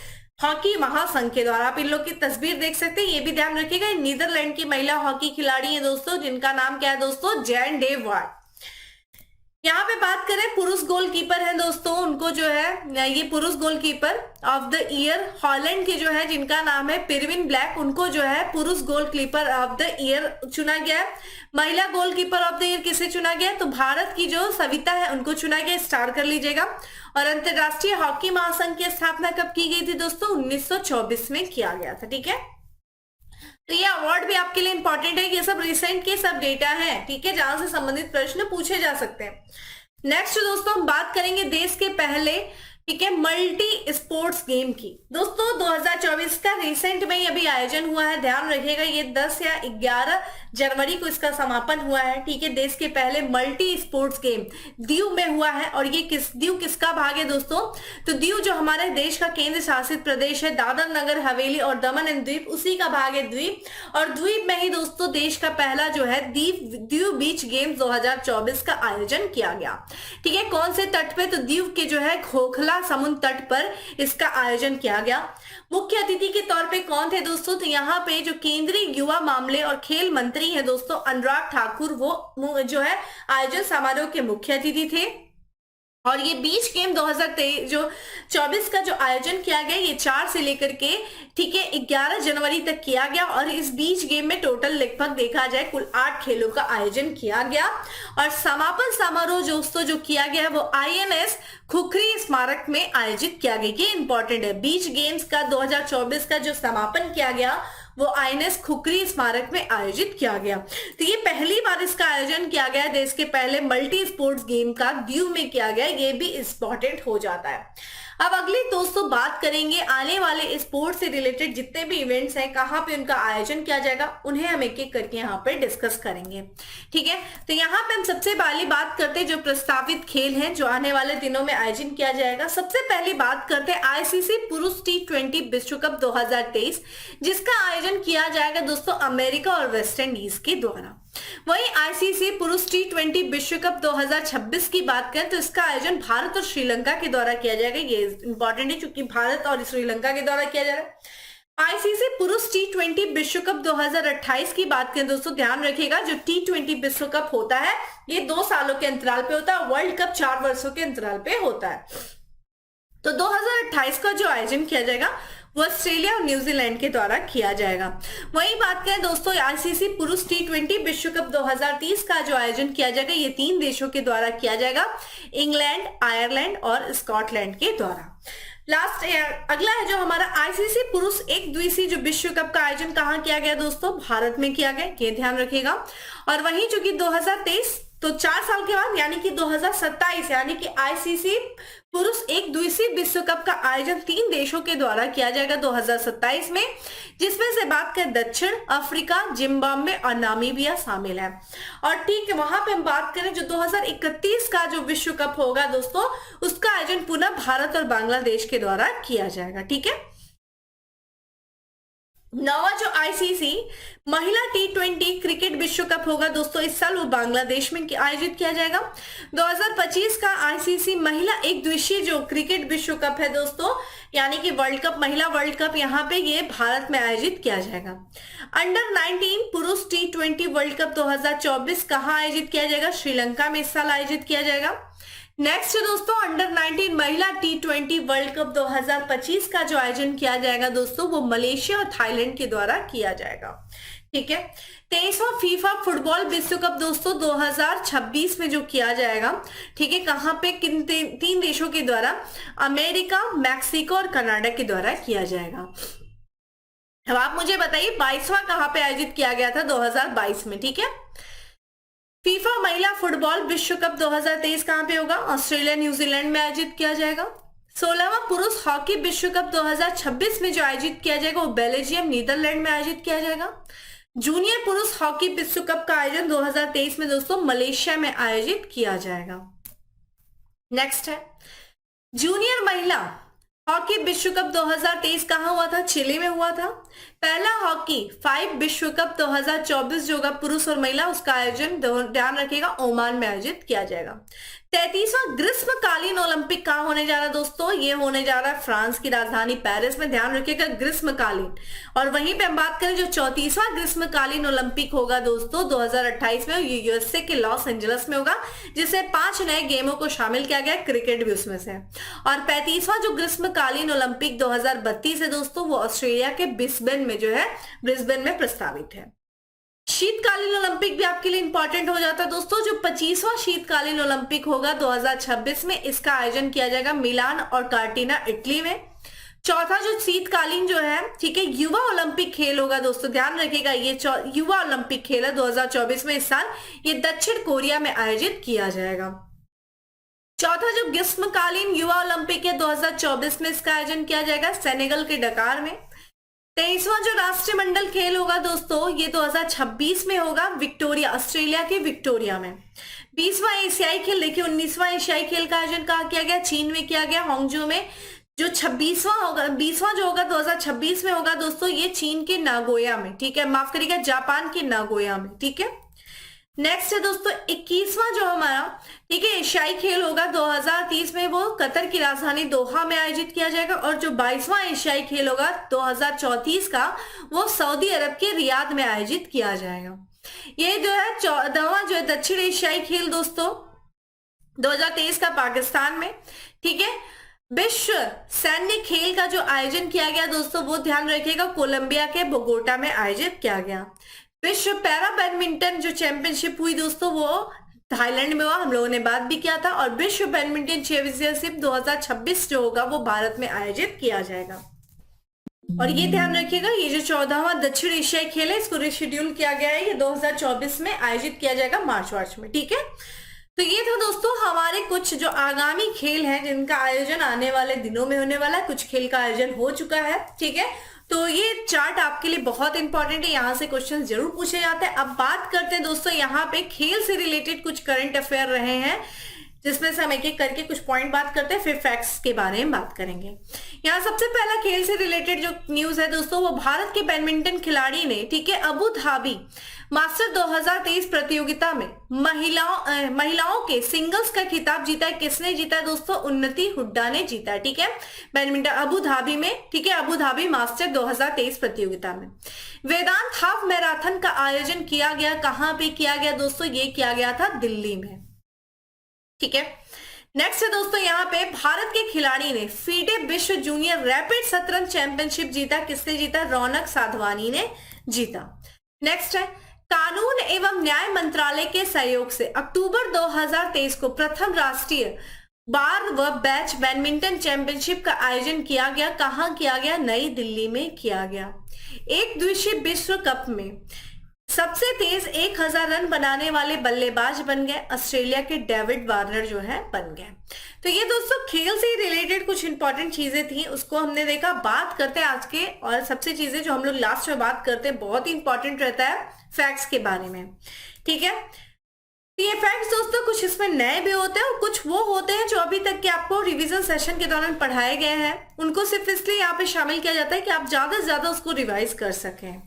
हॉकी महासंघ के द्वारा। आप इन लोग की तस्वीर देख सकते हैं, ये भी ध्यान रखिएगा, नीदरलैंड की महिला हॉकी खिलाड़ी है दोस्तों, जिनका नाम क्या है दोस्तों, जेन डे वार्ड। यहाँ पे बात करें पुरुष गोलकीपर है दोस्तों, उनको जो है ये पुरुष goalkeeper of the year Holland के जो है जिनका नाम है पिरविन ब्लैक, उनको जो है पुरुष गोलकीपर ऑफ द ईयर चुना गया है। महिला गोलकीपर ऑफ द ईयर किसे चुना गया है, तो भारत की जो सविता है उनको चुना गया, स्टार कर लीजिएगा। और अंतरराष्ट्रीय हॉकी महासंघ की स्थापना कब की गई थी दोस्तों, 1924 में किया गया था। ठीक है, तो ये अवार्ड भी आपके लिए इंपॉर्टेंट है, ये सब रिसेंट के सब डेटा है। ठीक है, जहां से संबंधित प्रश्न पूछे जा सकते हैं। नेक्स्ट दोस्तों हम बात करेंगे देश के पहले, ठीक है, मल्टी स्पोर्ट्स गेम की। दोस्तों 2024 का रिसेंट में ही अभी आयोजन हुआ है, ध्यान रखिएगा, ये 10 या 11 जनवरी को इसका समापन हुआ है। ठीक है, देश के पहले मल्टी स्पोर्ट्स गेम दीव में हुआ है। और ये दीव किसका भाग है दोस्तों, तो दीव जो हमारे देश का केंद्र शासित प्रदेश है, दादर नगर हवेली और दमन एंड द्वीप, उसी का भाग है द्वीप। और द्वीप में ही दोस्तों देश का पहला जो है दीव बीच गेम्स 2024 का आयोजन किया गया। ठीक है, कौन से तट पे, तो दीव के जो है खोखला समुद्र तट पर इसका आयोजन किया गया। मुख्य अतिथि के तौर पे कौन थे दोस्तों, तो यहाँ पे जो केंद्रीय युवा मामले और खेल मंत्री है दोस्तों अनुराग ठाकुर, वो जो है आयोजन समारोह के मुख्य अतिथि थे। और ये बीच गेम 2024 का जो आयोजन किया गया ये 4 से लेकर के, ठीक है, 11 जनवरी तक किया गया। और इस बीच गेम में टोटल लगभग देखा जाए कुल 8 खेलों का आयोजन किया गया। और समापन समारोह दोस्तों जो किया गया वो INS खुखरी स्मारक में आयोजित किया गया। ये इंपॉर्टेंट है, बीच गेम्स का 2024 का जो समापन किया गया वो INS खुखरी स्मारक में आयोजित किया गया। तो ये पहली बार इसका आयोजन किया गया, देश के पहले मल्टी स्पोर्ट्स गेम का दीव में किया गया, ये भी इंपॉर्टेंट हो जाता है। अब अगली दोस्तों बात करेंगे आने वाले स्पोर्ट्स से रिलेटेड जितने भी इवेंट्स हैं, कहाँ पे उनका आयोजन किया जाएगा, उन्हें हम एक एक करके यहाँ पे डिस्कस करेंगे। ठीक है, तो यहाँ पे हम सबसे पहली बात करते हैं जो प्रस्तावित खेल हैं जो आने वाले दिनों में आयोजन किया जाएगा। सबसे पहली बात करते हैं आईसीसी पुरुष T20 विश्व कप 2023, जिसका आयोजन किया जाएगा दोस्तों अमेरिका और वेस्ट इंडीज के द्वारा। वहीं आईसीसी पुरुष T20 विश्व कप 2026 की बात करें तो इसका आयोजन भारत और श्रीलंका के द्वारा किया जाएगा। ये इंपॉर्टेंट है क्योंकि भारत और श्रीलंका के द्वारा किया जा रहा है। आईसीसी पुरुष T20 विश्व कप 2028 की बात करें दोस्तों, ध्यान रखिएगा जो T20 विश्व कप होता है ये 2 सालों के अंतराल पे होता है, वर्ल्ड कप 4 वर्षों के अंतराल पे होता है। तो 2028 का जो आयोजन किया जाएगा वो ऑस्ट्रेलिया और न्यूजीलैंड के द्वारा किया जाएगा। वहीं बात करें दोस्तों आईसीसी पुरुष T20 विश्व कप 2030 का जो आयोजन किया जाएगा ये 3 देशों के द्वारा किया जाएगा, इंग्लैंड, आयरलैंड और स्कॉटलैंड के द्वारा। लास्ट अगला है जो हमारा आईसीसी पुरुष एक दिवसीय जो विश्व कप का आयोजन कहाँ किया गया दोस्तों, भारत में किया गया, ये ध्यान रखिएगा। और वहीं जो कि 2023 तो 4 साल के बाद यानी कि 2027 यानी कि आईसीसी पुरुष एक दिवसीय विश्व कप का आयोजन 3 देशों के द्वारा किया जाएगा 2027 में, जिसमें से बात करें दक्षिण अफ्रीका, जिम्बाब्वे और नामीबिया शामिल है। और ठीक है, वहां पे हम बात करें जो 2031 का जो विश्व कप होगा दोस्तों उसका आयोजन पुनः भारत और बांग्लादेश के द्वारा किया जाएगा। ठीक है, नवा जो आईसीसी महिला T20 क्रिकेट विश्व कप होगा दोस्तों इस साल वो बांग्लादेश में आयोजित किया जाएगा। 2025 का आईसीसी महिला एक दिवसीय जो क्रिकेट विश्व कप है दोस्तों यानी कि वर्ल्ड कप, महिला वर्ल्ड कप यहाँ पे ये भारत में आयोजित किया जाएगा। अंडर 19 पुरुष T20 वर्ल्ड कप 2024 कहाँ आयोजित किया जाएगा, श्रीलंका में इस साल आयोजित किया जाएगा। नेक्स्ट दोस्तों अंडर 19 महिला T20 वर्ल्ड कप 2025 का जो आयोजन किया जाएगा दोस्तों वो मलेशिया और थाईलैंड के द्वारा किया जाएगा। ठीक है, 23वां फीफा फुटबॉल विश्व कप दोस्तों 2026 में जो किया जाएगा, ठीक है, कहां पे किन 3 देशों के द्वारा, अमेरिका, मैक्सिको और कनाडा के द्वारा किया जाएगा। अब आप मुझे बताइए 22वां कहां पे आयोजित किया गया था 2022 में। ठीक है, फीफा महिला फुटबॉल विश्व कप 2023 कहां पे होगा, ऑस्ट्रेलिया न्यूजीलैंड में आयोजित किया जाएगा। 16वां पुरुष हॉकी विश्व कप 2026 में जो आयोजित किया जाएगा वो बेल्जियम नीदरलैंड में आयोजित किया जाएगा। जूनियर पुरुष हॉकी विश्व कप का आयोजन 2023 में दोस्तों मलेशिया में आयोजित किया जाएगा। नेक्स्ट है जूनियर महिला हॉकी विश्व कप 2023 कहां हुआ था, चिली में हुआ था। पहला हॉकी 5 विश्व कप 2024 जो होगा पुरुष और महिला उसका आयोजन ध्यान रखिएगा ओमान में आयोजित किया जाएगा। 33वां ग्रीष्मकालीन ओलंपिक कहाँ होने जा रहा है दोस्तों, ये होने जा रहा है फ्रांस की राजधानी पेरिस में, ध्यान रखिएगा ग्रीष्मकालीन। और वहीं पे हम बात करें जो 34वां ग्रीष्मकालीन ओलंपिक होगा दोस्तों 2028 में, ये यूएसए के लॉस एंजलिस में होगा, जिससे 5 नए गेमों को शामिल किया गया, क्रिकेट भी उसमें से। और 35वां जो ग्रीष्मकालीन ओलंपिक 2032 है दोस्तों वो ऑस्ट्रेलिया के ब्रिस्बेन में जो है, ब्रिस्बेन में प्रस्तावित है। शीतकालीन ओलंपिक भी आपके लिए इंपॉर्टेंट हो जाता है दोस्तों, जो 25वां शीतकालीन ओलंपिक होगा 2026 में, इसका आयोजन किया जाएगा मिलान और कार्टिना इटली में। चौथा जो शीतकालीन जो है, ठीक है, युवा ओलंपिक खेल होगा दोस्तों, ध्यान रखिएगा ये युवा ओलंपिक खेल है 2024 में, इस साल ये दक्षिण कोरिया में आयोजित किया जाएगा। चौथा जो ग्रीष्मकालीन युवा ओलंपिक है 2024 में, इसका आयोजन किया जाएगा सेनेगल के डकार में। 23वां जो राष्ट्रमंडल खेल होगा दोस्तों ये 2026 में होगा विक्टोरिया, ऑस्ट्रेलिया के विक्टोरिया में। 20वां एशियाई खेल, देखिए 19वां एशियाई खेल का आयोजन कहाँ किया गया, चीन में किया गया, हांगझो में। जो 26वां होगा, 20वां जो होगा 2026 में होगा दोस्तों ये चीन के नागोया में, ठीक है, माफ करिएगा जापान के नागोया में। ठीक है, नेक्स्ट है दोस्तों 21वां जो हमारा, ठीक है, एशियाई खेल होगा 2030 में, वो कतर की राजधानी दोहा में आयोजित किया जाएगा। और जो 22वां एशियाई खेल होगा 2034 का वो सऊदी अरब के रियाद में आयोजित किया जाएगा। ये जो है 14वां जो है दक्षिण एशियाई खेल दोस्तों 2023 का पाकिस्तान में। ठीक है, विश्व सैन्य खेल का जो आयोजन किया गया दोस्तों वो ध्यान रखिएगा कोलंबिया के बोगोटा में आयोजित किया गया। विश्व पैरा बैडमिंटन जो चैंपियनशिप हुई दोस्तों वो थाईलैंड में हुआ, हम लोगों ने बात भी किया था। और विश्व बैडमिंटन चैंपियनशिप 2026 जो होगा वो भारत में आयोजित किया जाएगा। और ये ध्यान रखिएगा ये जो 14वां दक्षिण एशियाई खेल है इसको रिशेड्यूल किया गया है, ये 2024 में आयोजित किया जाएगा मार्च में। ठीक है, तो ये था दोस्तों हमारे कुछ जो आगामी खेल हैं जिनका आयोजन आने वाले दिनों में होने वाला है। कुछ खेल का आयोजन हो चुका है, ठीक है। तो ये चार्ट आपके लिए बहुत इंपॉर्टेंट है, यहाँ से क्वेश्चन जरूर पूछे जाते हैं। अब बात करते हैं दोस्तों यहाँ पे खेल से रिलेटेड कुछ करंट अफेयर रहे हैं, जिसमें से हम एक एक करके कुछ पॉइंट बात करते हैं, फिर फैक्ट्स के बारे में बात करेंगे। यहाँ सबसे पहला खेल से रिलेटेड जो न्यूज है दोस्तों, वो भारत के बैडमिंटन खिलाड़ी ने, ठीक है, अबू धाबी मास्टर 2023 प्रतियोगिता में महिलाओं के सिंगल्स का खिताब जीता है। किसने जीता है दोस्तों? उन्नति हुड्डा ने जीता है, ठीक है, बैडमिंटन अबू धाबी में, ठीक है, अबू धाबी मास्टर 2023 प्रतियोगिता में। वेदांत हाफ मैराथन का आयोजन किया गया, कहां पे किया गया दोस्तों? ये किया गया था दिल्ली में, ठीक है। नेक्स्ट है दोस्तों यहाँ पे भारत के खिलाड़ी ने फीडे विश्व जूनियर रैपिड शतरंज चैंपियनशिप जीता। किसने जीता? रौनक साधवानी ने जीता। नेक्स्ट है कानून एवं न्याय मंत्रालय के सहयोग से अक्टूबर 2023 को प्रथम राष्ट्रीय बार व बैच बैडमिंटन चैंपियनशिप का आयोजन किया गया। कहां किया गया? नई दिल्ली में किया गया। एक दिवसीय विश्व कप में सबसे तेज 1000 रन बनाने वाले बल्लेबाज बन गए ऑस्ट्रेलिया के डेविड वार्नर जो है बन गए। तो ये दोस्तों खेल से रिलेटेड कुछ इंपॉर्टेंट चीजें थी, उसको हमने देखा। बात करते हैं आज के और सबसे चीजें जो हम लोग लास्ट में बात करते हैं, बहुत ही इंपॉर्टेंट रहता है फैक्ट्स के बारे में, ठीक है। तो ये फैक्ट्स दोस्तों कुछ इसमें नए भी होते हैं और कुछ वो होते हैं जो अभी तक के आपको रिवीजन सेशन के दौरान पढ़ाए गए हैं, उनको सिर्फ इसलिए यहाँ पे शामिल किया जाता है कि आप ज्यादा से ज्यादा उसको रिवाइज कर सकें।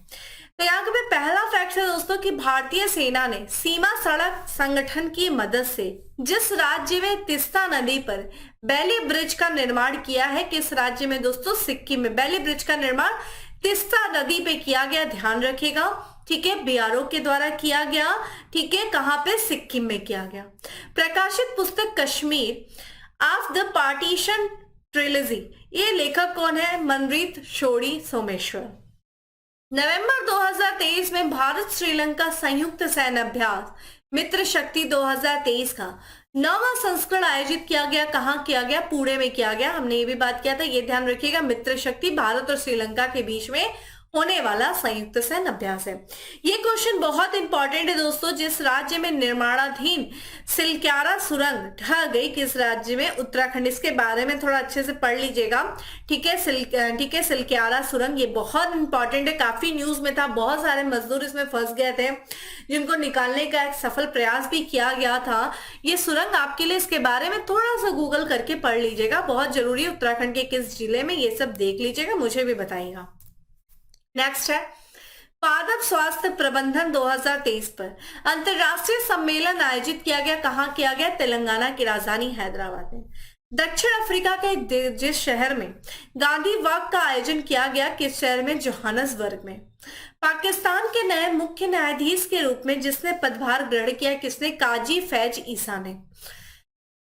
तो यहाँ पे पहला फैक्ट है दोस्तों कि भारतीय सेना ने सीमा सड़क संगठन की मदद से जिस राज्य में तिस्ता नदी पर बैली ब्रिज का निर्माण किया है, किस राज्य में दोस्तों? सिक्किम में। बैली ब्रिज का निर्माण तिस्ता नदी पे किया गया, ध्यान रखिएगा, ठीक है, बीआरओ के द्वारा किया गया, ठीक है। कहां पे? सिक्किम में किया गया। प्रकाशित पुस्तक Kashmir of the partition trilogy, ये लेखक कौन है? मनरीत शोरी सोमेश्वर। नवंबर 2023 में भारत श्रीलंका संयुक्त सैन्य अभ्यास मित्र शक्ति 2023 का 9वां संस्करण आयोजित किया गया। कहां किया गया? पुणे में किया गया। हमने ये भी बात किया था, ये ध्यान रखिएगा, मित्र शक्ति भारत और श्रीलंका के बीच में होने वाला संयुक्त सैन्य अभ्यास है। ये क्वेश्चन बहुत इंपॉर्टेंट है दोस्तों। जिस राज्य में निर्माणाधीन सिलक्यारा सुरंग ढह गई, किस राज्य में? उत्तराखंड। इसके बारे में थोड़ा अच्छे से पढ़ लीजिएगा, ठीक है, सिलक्यारा सुरंग, ये बहुत इंपॉर्टेंट है, काफी न्यूज में था, बहुत सारे मजदूर इसमें फंस गए थे, जिनको निकालने का एक सफल प्रयास भी किया गया था। ये सुरंग आपके लिए, इसके बारे में थोड़ा सा गूगल करके पढ़ लीजिएगा, बहुत जरूरी है। उत्तराखंड के किस जिले में, ये सब देख लीजिएगा, मुझे भी बताइएगा। नेक्स्ट है पादप स्वास्थ्य प्रबंधन 2023 पर अंतरराष्ट्रीय सम्मेलन आयोजित किया गया। कहां किया गया? तेलंगाना की राजधानी हैदराबाद में। दक्षिण अफ्रीका के जिस शहर में गांधी वॉक का आयोजन किया गया, किस शहर में? जोहानसबर्ग में। पाकिस्तान के नए मुख्य न्यायाधीश के रूप में जिसने पदभार ग्रहण किया, किसने? काजी फैज ईसा ने।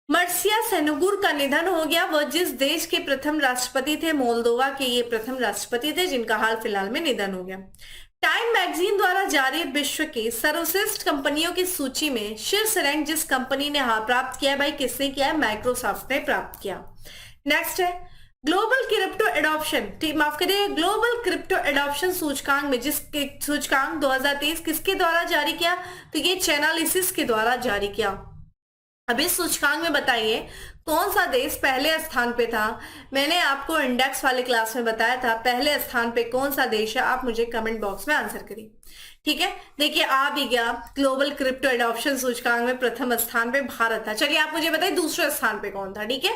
मर्सिया सेनेगुर का निधन हो गया। वह जिस देश के प्रथम राष्ट्रपति थे, मोल्दोवा के ये प्रथम राष्ट्रपति थे, जिनका हाल फिलहाल में निधन हो गया। टाइम मैगजीन द्वारा जारी विश्व के सर्वश्रेष्ठ कंपनियों की सूची में शीर्ष रैंक जिस कंपनी ने प्राप्त किया है, भाई किसने किया है? माइक्रोसॉफ्ट ने प्राप्त किया। नेक्स्ट है ग्लोबल क्रिप्टो एडॉप्शन, माफ करिए, ग्लोबल क्रिप्टो एडॉप्शन सूचकांक में जिस सूचकांक 2023 किसके द्वारा जारी किया? तो ये चैनालिसिस के द्वारा जारी किया। अब इस सूचकांक में बताइए कौन सा देश पहले स्थान पे था? मैंने आपको इंडेक्स वाले क्लास में बताया था, पहले स्थान पे कौन सा देश है, आप मुझे कमेंट बॉक्स में आंसर करिए, ठीक है। देखिए आ भी गया, ग्लोबल क्रिप्टो एडॉप्शन सूचकांक में प्रथम स्थान पे भारत था। चलिए आप मुझे बताइए दूसरे स्थान पे कौन था, ठीक है।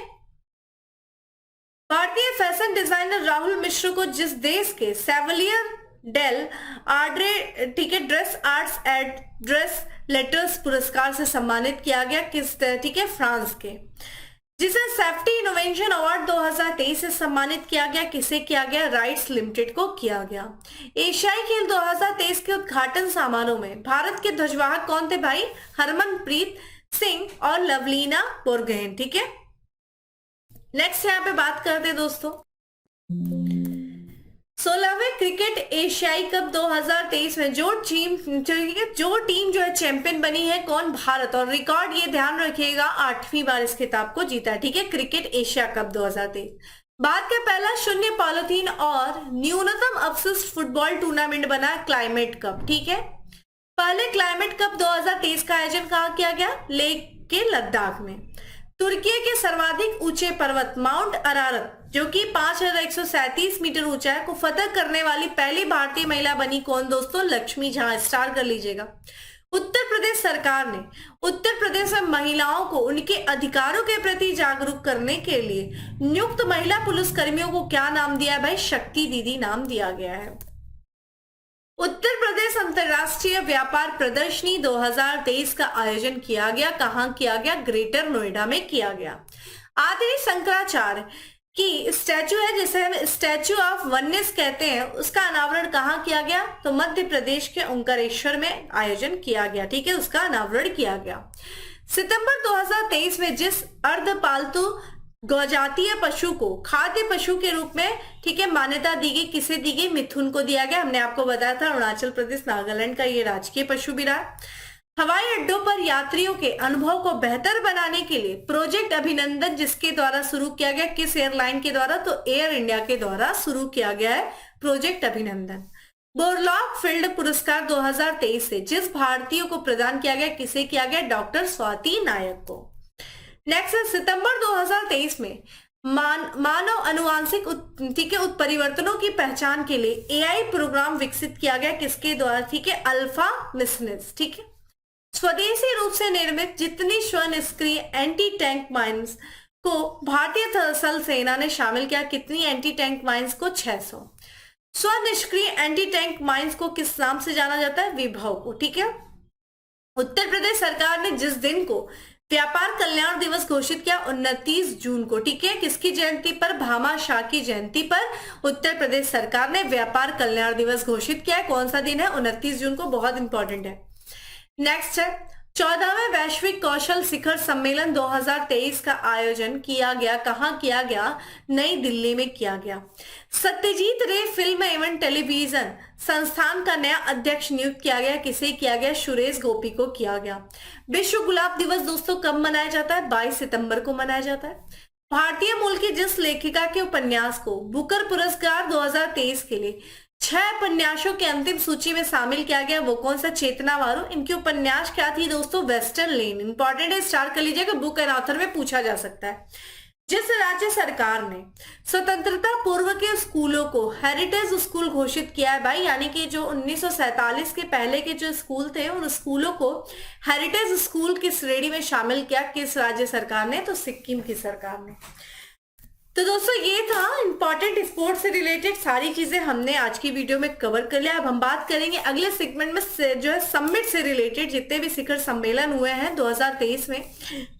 भारतीय फैशन डिजाइनर राहुल मिश्र को जिस देश के सेवलियर डेल आर्ड्रे, ठीक है, dress arts and dress letters पुरस्कार से सम्मानित किया गया, किस? ठीक है, फ्रांस के। जिसे सेफ्टी इनोवेशन अवार्ड 2023 से सम्मानित किया गया, किसे किया गया? राइट्स लिमिटेड को किया गया। एशियाई खेल 2023 के उद्घाटन समारोह में भारत के ध्वजवाहक कौन थे भाई? हरमनप्रीत सिंह और लवलीना बोरगोहेन, ठीक है। नेक्स्ट यहाँ पे बात करते हैं दोस्तों 16वें क्रिकेट एशियाई कप 2023 में जो टीम जो है चैंपियन बनी है, कौन? भारत। और रिकॉर्ड ये ध्यान रखिएगा 8वीं बार इस खिताब को जीता है, ठीक है, क्रिकेट एशिया कप 2023। भारत का पहला शून्य पॉलिथीन और न्यूनतम अपशिष्ट फुटबॉल टूर्नामेंट बना क्लाइमेट कप, ठीक है। पहले क्लाइमेट कप 2023 का आयोजन कहाँ किया गया? लेक के लद्दाख में। तुर्की के सर्वाधिक ऊंचे पर्वत माउंट अरारत जो कि 5137 मीटर ऊंचा है को फतह करने वाली पहली भारतीय महिला बनी कौन दोस्तों? लक्ष्मी झा। स्टार कर लीजिएगा। उत्तर प्रदेश सरकार ने उत्तर प्रदेश में महिलाओं को उनके अधिकारों के प्रति जागरूक करने के लिए नियुक्त महिला पुलिस कर्मियों को क्या नाम दिया है भाई? शक्ति दीदी नाम दिया गया है। उत्तर प्रदेश अंतर्राष्ट्रीय व्यापार प्रदर्शनी 2023 का आयोजन किया गया। कहां किया गया? ग्रेटर नोएडा में किया गया। आदि शंकराचार्य की स्टैचू है जिसे हम स्टैचू ऑफ वननेस कहते हैं, उसका अनावरण कहाँ किया गया? तो मध्य प्रदेश के ओंकारेश्वर में आयोजन किया गया। ठीक है, उसका अनावरण किया गया। सितंबर 2023 में जिस अर्धपालतू गौजातीय पशु को खाद्य पशु के रूप में ठीक है मान्यता दी गई, किसे दी गई? मिथुन को दिया गया। हमने आपको बताया था अरुणाचल प्रदेश नागालैंड का ये राजकीय पशु भी रहा। हवाई अड्डों पर यात्रियों के अनुभव को बेहतर बनाने के लिए प्रोजेक्ट अभिनंदन जिसके द्वारा शुरू किया गया, किस एयरलाइन के द्वारा? तो एयर इंडिया के द्वारा शुरू किया गया है प्रोजेक्ट अभिनंदन। बोरलॉग फील्ड पुरस्कार 2023 से जिस भारतीय को प्रदान किया गया, किसे किया गया? डॉक्टर स्वाति नायक को। नेक्स्ट है सितंबर 2023 में मानव अनुवांशिक ठीक है उत्परिवर्तनों की पहचान के लिए एआई प्रोग्राम विकसित किया गया, किसके द्वारा? ठीक है, अल्फा मिशनस। ठीक है, स्वदेशी रूप से निर्मित जितनी स्वनिष्क्रिय एंटी टैंक माइन्स को भारतीय थल सेना ने शामिल किया, कितनी एंटी टैंक माइन्स को? 600। स्वनिष्क्रिय एंटी टैंक माइन्स को किस नाम से जाना जाता है? विभव को। ठीक है, उत्तर प्रदेश सरकार ने जिस दिन को व्यापार कल्याण दिवस घोषित किया 29 जून को। ठीक है, किसकी जयंती पर? भामा शाह की जयंती पर उत्तर प्रदेश सरकार ने व्यापार कल्याण दिवस घोषित किया है। कौन सा दिन है? 29 जून को। बहुत इंपॉर्टेंट है। नेक्स्ट है 14वें वैश्विक कौशल शिखर सम्मेलन 2023 का आयोजन किया गया। कहां किया गया? नई दिल्ली में किया गया। सत्यजीत रे फिल्म एवं टेलीविजन संस्थान का नया अध्यक्ष नियुक्त किया गया, किसे किया गया? सुरेश गोपी को किया गया। विश्व गुलाब दिवस दोस्तों कब मनाया जाता है? 22 सितंबर को मनाया जाता है। भारतीय मूल की जिस लेखिका के उपन्यास को बुकर पुरस्कार 2023 के लिए 6 उपन्यासों के अंतिम सूची में शामिल किया गया, वो कौन सा? चेतना वारू। इनकी उपन्यास क्या थी दोस्तों? वेस्टर्न लेन। इंपॉर्टेंट है, स्टार कर लीजिएगा, बुक एंड ऑथर में पूछा जा सकता है। जिस राज्य सरकार ने स्वतंत्रता पूर्व के स्कूलों को हेरिटेज स्कूल घोषित किया है भाई, यानी कि जो 1947 के पहले के जो स्कूल थे उन स्कूलों को हेरिटेज स्कूल की श्रेणी में शामिल किया, किस राज्य सरकार ने? तो सिक्किम की सरकार ने। तो दोस्तों ये था इंपॉर्टेंट स्पोर्ट्स से रिलेटेड सारी चीजें हमने आज की वीडियो में कवर कर लिया। अब हम बात करेंगे अगले सेगमेंट में जो है समिट से रिलेटेड जितने भी शिखर सम्मेलन हुए हैं 2023 में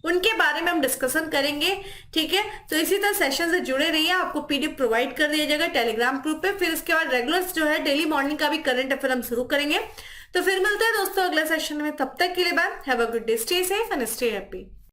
उनके बारे में हम डिस्कशन करेंगे। ठीक है, तो इसी तरह सेशन से जुड़े रहिए। आपको पीडीएफ प्रोवाइड कर दिया जाएगा टेलीग्राम ग्रुप पे। फिर इसके बाद रेगुलर जो है डेली मॉर्निंग का भी करंट अफेयर हम शुरू करेंगे। तो फिर मिलते हैं दोस्तों अगले सेशन में, तब तक के लिए bye. Have a good day, stay safe and stay happy.